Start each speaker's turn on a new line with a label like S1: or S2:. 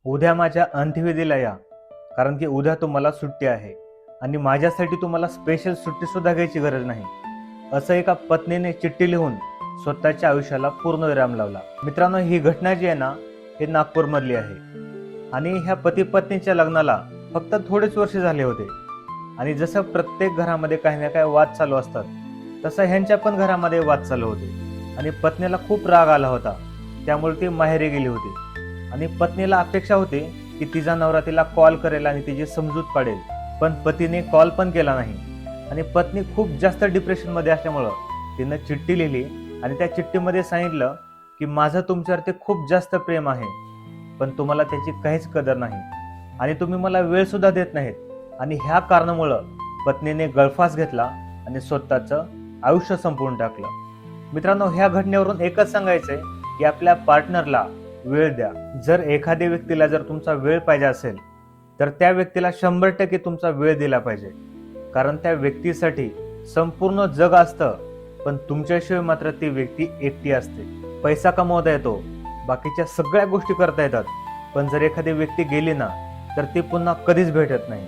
S1: उद्या माझ्या अंत्यविधीला या, कारण की उद्या तुम्हाला सुट्टी आहे आणि माझ्यासाठी तुम्हाला स्पेशल सुट्टी सुद्धा घ्यायची गरज नाही, असं एका पत्नीने चिठ्ठी लिहून स्वतःच्या आयुष्याला पूर्णविराम लावला. मित्रांनो, ही घटना जी आहे ना, हे नागपूरमधली आहे आणि ह्या पती पत्नीच्या लग्नाला फक्त थोडेच वर्ष झाले होते. आणि जसं प्रत्येक घरामध्ये काही ना काही वाद चालू असतात, तसं ह्यांच्या पण घरामध्ये वाद चालू होते आणि पत्नीला खूप राग आला होता. त्यामुळे ती माहेरी गेली होती आणि पत्नीला अपेक्षा होती की तिचा नवरा तिला कॉल करेल आणि तिची समजूत काढेल, पण पतीने कॉल पण केला नाही. आणि पत्नी खूप जास्त डिप्रेशनमध्ये असल्यामुळं तिनं चिठ्ठी लिहिली आणि त्या चिठ्ठीमध्ये सांगितलं की माझं तुमच्यावरती खूप जास्त प्रेम आहे, पण तुम्हाला त्याची काहीच कदर नाही आणि तुम्ही मला वेळ सुद्धा देत नाहीत. आणि ह्या कारणामुळं पत्नीने गळफास घेतला आणि स्वतःचं आयुष्य संपवून टाकलं. मित्रांनो, ह्या घटनेवरून एकच सांगायचंय की आपल्या पार्टनरला वेळ द्या. जर एखाद्या व्यक्तीला जर तुमचा वेळ पाहिजे असेल तर त्या व्यक्तीला 100% तुमचा वेळ दिला पाहिजे, कारण त्या व्यक्तीसाठी संपूर्ण जग असतं, पण तुमच्याशिवाय मात्र ती व्यक्ती एकटी असते. पैसा कमवता येतो, बाकीच्या सगळ्या गोष्टी करता येतात, पण जर एखादी व्यक्ती गेली ना तर ती पुन्हा कधीच भेटत नाही.